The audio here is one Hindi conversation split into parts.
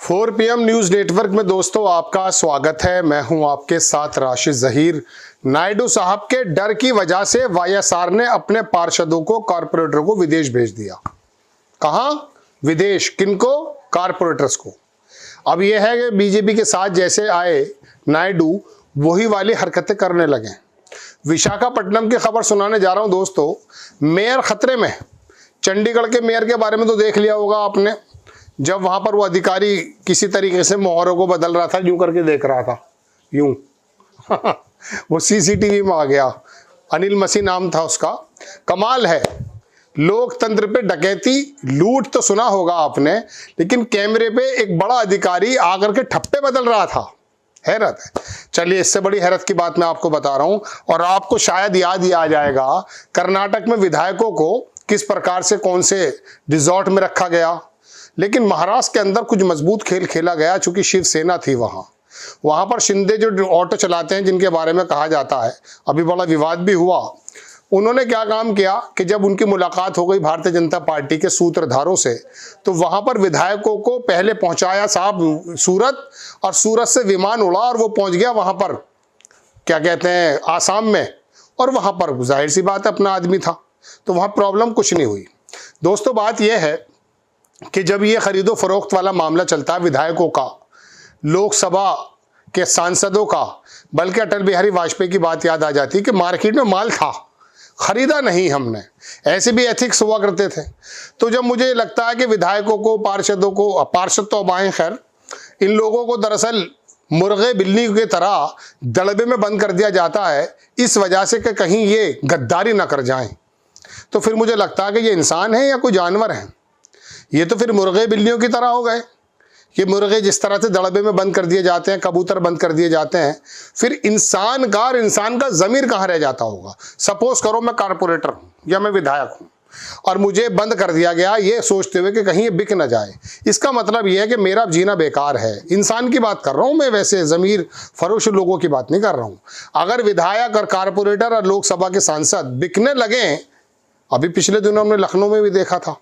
4 PM न्यूज नेटवर्क में दोस्तों आपका स्वागत है। मैं हूं आपके साथ राशिद जहीर। नायडू साहब के डर की वजह से वाईएसआर ने अपने पार्षदों को, कॉरपोरेटर को विदेश भेज दिया। कहां? विदेश। किनको? कॉरपोरेटर्स को। अब यह है कि बीजेपी के साथ जैसे आए नायडू, वही वाली हरकतें करने लगे। विशाखापट्टनम की खबर सुनाने जा रहा हूं दोस्तों। मेयर खतरे में। चंडीगढ़ के मेयर के बारे में तो देख लिया होगा आपने, जब वहां पर वो अधिकारी किसी तरीके से मोहरों को बदल रहा था, यूं करके देख रहा था, यूं वो सीसीटीवी में आ गया। अनिल मसीह नाम था उसका। कमाल है, लोकतंत्र पे डकैती, लूट तो सुना होगा आपने, लेकिन कैमरे पे एक बड़ा अधिकारी आकर के ठप्पे बदल रहा था। हैरत है। चलिए, इससे बड़ी हैरत की बात मैं आपको बता रहा हूं, और आपको शायद याद ही आ जाएगा कर्नाटक में विधायकों को किस प्रकार से कौन से रिजॉर्ट में रखा गया। लेकिन महाराष्ट्र के अंदर कुछ मजबूत खेल खेला गया, चूंकि शिवसेना थी वहां पर शिंदे जो ऑटो चलाते हैं, जिनके बारे में कहा जाता है, अभी बड़ा विवाद भी हुआ। उन्होंने क्या काम किया कि जब उनकी मुलाकात हो गई भारतीय जनता पार्टी के सूत्रधारों से, तो वहां पर विधायकों को पहले पहुंचाया साहब सूरत, और सूरत से विमान उड़ा और वो पहुंच गया वहां पर, क्या कहते हैं, आसाम में। और वहां पर जाहिर सी बात है अपना आदमी था, तो वहां प्रॉब्लम कुछ नहीं हुई। दोस्तों, बात यह है कि जब ये खरीदो फरोख्त वाला मामला चलता है विधायकों का, लोकसभा के सांसदों का, बल्कि अटल बिहारी वाजपेयी की बात याद आ जाती है कि मार्केट में माल था, खरीदा नहीं हमने। ऐसे भी एथिक्स हुआ करते थे। तो जब मुझे लगता है कि विधायकों को, पार्षदों को, पार्षद तो अब आए खैर, इन लोगों को दरअसल मुर्गे बिल्ली की तरह दड़बे में बंद कर दिया जाता है, इस वजह से कि कहीं ये गद्दारी ना कर जाएं, तो फिर मुझे लगता है कि ये इंसान है या कोई जानवर है। ये तो फिर मुर्गे बिल्लियों की तरह हो गए। ये मुर्गे जिस तरह से दड़बे में बंद कर दिए जाते हैं, कबूतर बंद कर दिए जाते हैं, फिर इंसान का ज़मीर कहाँ रह जाता होगा। सपोज करो मैं कॉरपोरेटर हूँ या मैं विधायक हूँ, और मुझे बंद कर दिया गया ये सोचते हुए कि कहीं ये बिक ना जाए। इसका मतलब ये है कि मेरा जीना बेकार है। इंसान की बात कर रहा हूँ मैं, वैसे ज़मीर फरोश लोगों की बात नहीं कर रहा हूँ। अगर विधायक और कॉरपोरेटर और लोकसभा के सांसद बिकने लगे, अभी पिछले दिनों हमने लखनऊ में भी देखा था,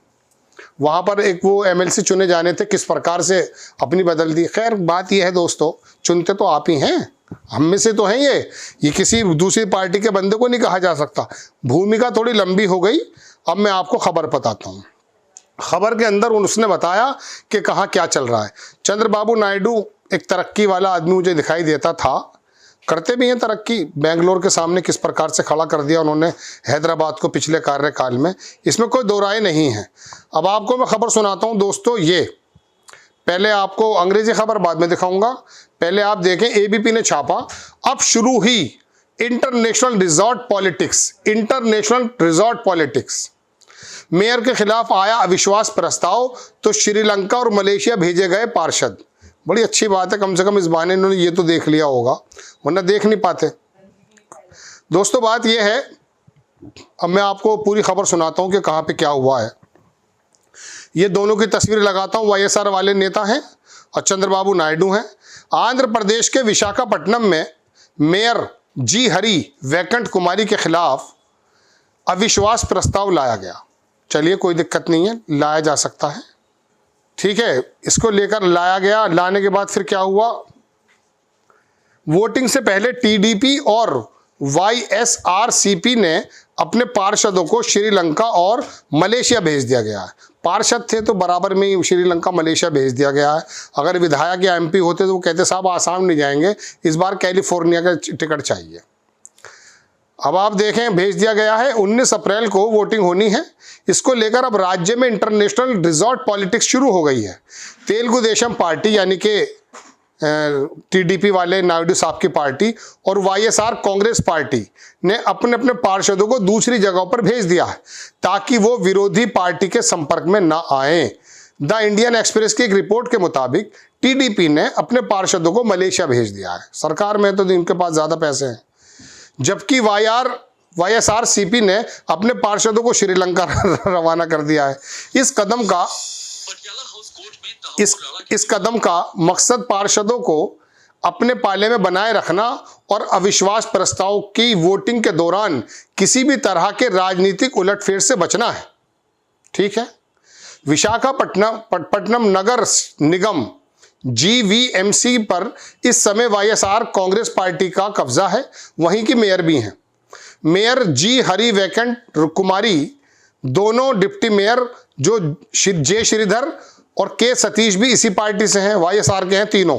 वहां पर एक वो एमएलसी चुने जाने थे, किस प्रकार से अपनी बदल दी। खैर, बात यह है दोस्तों, चुनते तो आप ही हैं, हम में से तो हैं ये किसी दूसरी पार्टी के बंदे को नहीं कहा जा सकता। भूमिका थोड़ी लंबी हो गई। अब मैं आपको खबर बताता हूँ। खबर के अंदर उसने बताया कि कहाँ क्या चल रहा है। चंद्रबाबू नायडू एक तरक्की वाला आदमी मुझे दिखाई देता था, करते भी हैं तरक्की। बेंगलोर के सामने किस प्रकार से खड़ा कर दिया उन्होंने हैदराबाद को पिछले कार्यकाल में, इसमें कोई दो राय नहीं है। अब आपको मैं खबर सुनाता हूं दोस्तों। ये पहले आपको अंग्रेजी खबर बाद में दिखाऊंगा, पहले आप देखें। एबीपी ने छापा, अब शुरू ही इंटरनेशनल रिजॉर्ट पॉलिटिक्स। मेयर के खिलाफ आया अविश्वास प्रस्ताव, तो श्रीलंका और मलेशिया भेजे गए पार्षद। बड़ी अच्छी बात है, कम से कम इस बहाने इन्होंने ये तो देख लिया होगा, वरना देख नहीं पाते। दोस्तों, बात यह है, अब मैं आपको पूरी खबर सुनाता हूं कि कहां पे क्या हुआ है। ये दोनों की तस्वीर लगाता हूं। वाईएसआर वाले नेता हैं और चंद्रबाबू नायडू हैं। आंध्र प्रदेश के विशाखापट्टनम में मेयर जी हरी वैकंठ कुमारी के खिलाफ अविश्वास प्रस्ताव लाया गया। चलिए, कोई दिक्कत नहीं है, लाया जा सकता है, ठीक है। इसको लेकर लाया गया। लाने के बाद फिर क्या हुआ, वोटिंग से पहले टीडीपी और वाईएसआरसीपी ने अपने पार्षदों को श्रीलंका और मलेशिया भेज दिया गया है। पार्षद थे तो बराबर में ही श्रीलंका मलेशिया भेज दिया गया है। अगर विधायक या एमपी होते तो वो कहते साहब आसाम नहीं जाएंगे, इस बार कैलिफोर्निया का टिकट चाहिए। अब आप देखें, भेज दिया गया है। 19 अप्रैल को वोटिंग होनी है। इसको लेकर अब राज्य में इंटरनेशनल रिजॉर्ट पॉलिटिक्स शुरू हो गई है। तेलुगु देशम पार्टी यानी कि टीडीपी वाले नायडू साहब की पार्टी और वाईएसआर कांग्रेस पार्टी ने अपने अपने पार्षदों को दूसरी जगहों पर भेज दिया है, ताकि वो विरोधी पार्टी के संपर्क में ना आए। द इंडियन एक्सप्रेस की एक रिपोर्ट के मुताबिक टीडीपी ने अपने पार्षदों को मलेशिया भेज दिया है। सरकार में तो इनके पास ज्यादा पैसे हैं। जबकि वाईएसआरसीपी ने अपने पार्षदों को श्रीलंका रवाना कर दिया है। इस कदम का मकसद पार्षदों को अपने पाले में बनाए रखना और अविश्वास प्रस्ताव की वोटिंग के दौरान किसी भी तरह के राजनीतिक उलटफेर से बचना है, ठीक है। विशाखापट्टनम नगर निगम जीवीएमसी पर इस समय वाईएसआर कांग्रेस पार्टी का कब्जा है, वहीं की मेयर भी हैं। मेयर जी हरि वैकेंट कुमारी, दोनों डिप्टी मेयर जो जे श्रीधर और के सतीश भी इसी पार्टी से हैं, वाईएसआर के हैं तीनों।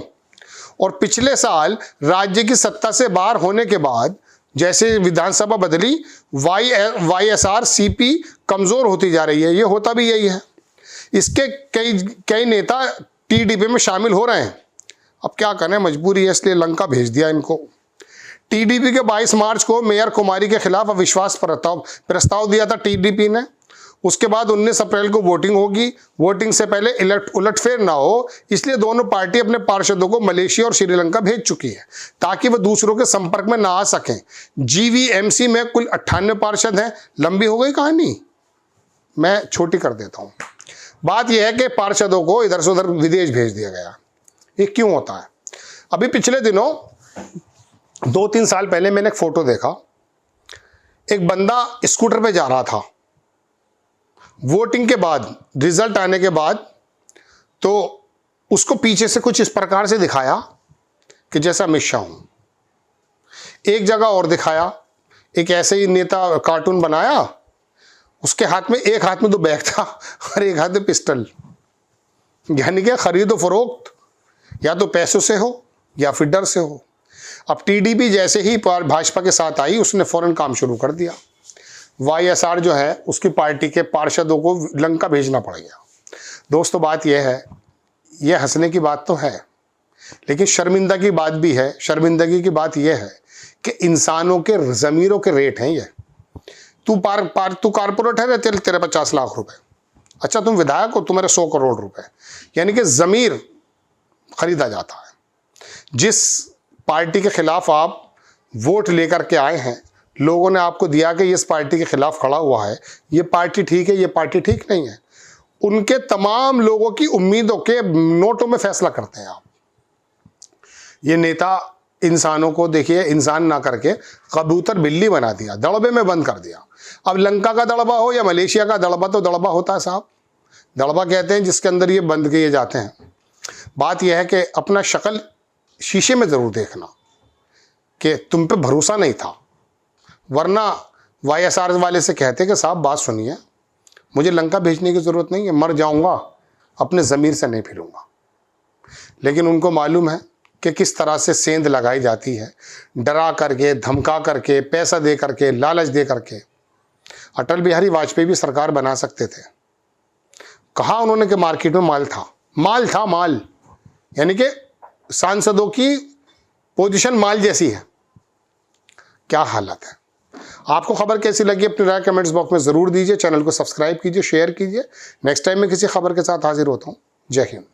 और पिछले साल राज्य की सत्ता से बाहर होने के बाद जैसे विधानसभा बदली, वाईएसआर सीपी कमजोर होती जा रही है। ये होता भी यही है। इसके कई नेता टीडीपी में शामिल हो रहे हैं। अब क्या करें, मजबूरी है, इसलिए लंका भेज दिया इनको। टीडीपी के 22 मार्च को मेयर कुमारी के खिलाफ अविश्वास प्रस्ताव दिया था टीडीपी ने। उसके बाद 19 अप्रैल को वोटिंग होगी। वोटिंग से पहले उलटफेर ना हो, इसलिए दोनों पार्टी अपने पार्षदों को मलेशिया और श्रीलंका भेज चुकी है ताकि वह दूसरों के संपर्क में ना आ सकें। जीवीएमसी में कुल 98 पार्षद हैं। लंबी हो गई कहानी, मैं छोटी कर देता हूं। बात यह है कि पार्षदों को इधर से उधर विदेश भेज दिया गया। ये क्यों होता है? अभी पिछले दिनों 2-3 साल पहले मैंने एक फोटो देखा। एक बंदा स्कूटर पे जा रहा था। वोटिंग के बाद, रिजल्ट आने के बाद, तो उसको पीछे से कुछ इस प्रकार से दिखाया कि जैसा अमित शाह हूं। एक जगह और दिखाया, एक ऐसे ही नेता कार्टून बनाया, उसके हाथ में, एक हाथ में तो बैग था और एक हाथ में पिस्टल। यानी कि खरीदो फरोख्त या तो पैसों से हो या फिर डर से हो। अब टीडीपी जैसे ही भाजपा के साथ आई, उसने फौरन काम शुरू कर दिया। वाईएसआर जो है उसकी पार्टी के पार्षदों को लंका भेजना पड़ गया। दोस्तों, बात यह है, यह हंसने की बात तो है, लेकिन शर्मिंदा की बात भी है। शर्मिंदगी की बात यह है कि इंसानों के ज़मीरों के रेट हैं ये। तू कारपोरेट है, तेरे 50 लाख रुपए। अच्छा, तुम विधायक हो, तुम्हारे 100 करोड़ रुपए। यानी कि ज़मीर खरीदा जाता है। जिस पार्टी के खिलाफ आप वोट लेकर के आए हैं, लोगों ने आपको दिया कि इस पार्टी के खिलाफ खड़ा हुआ है, ये पार्टी ठीक है, ये पार्टी ठीक नहीं है, उनके तमाम लोगों की उम्मीदों के नोटों में फैसला करते हैं आप। ये नेता इंसानों को, देखिए, इंसान ना करके कबूतर बिल्ली बना दिया, दड़बे में बंद कर दिया। अब लंका का दड़बा हो या मलेशिया का दड़बा, तो दड़बा होता है साहब। दड़बा कहते हैं जिसके अंदर ये बंद किए जाते हैं। बात यह है कि अपना शक्ल शीशे में ज़रूर देखना कि तुम पे भरोसा नहीं था, वरना वाईएसआर वाले से कहते कि साहब बात सुनिए, मुझे लंका भेजने की ज़रूरत नहीं है, मर जाऊंगा, अपने ज़मीर से नहीं फिरूंगा। लेकिन उनको मालूम है कि किस तरह से सेंध लगाई जाती है, डरा करके, धमका करके, पैसा दे करके, लालच दे करके। अटल बिहारी वाजपेयी भी सरकार बना सकते थे। कहा उन्होंने कि मार्केट में माल था, माल था, माल। यानी कि सांसदों की पोजीशन माल जैसी है। क्या हालत है। आपको खबर कैसी लगी अपनी राय कमेंट्स बॉक्स में ज़रूर दीजिए। चैनल को सब्सक्राइब कीजिए, शेयर कीजिए। नेक्स्ट टाइम मैं किसी खबर के साथ हाजिर होता हूँ। जय हिंद।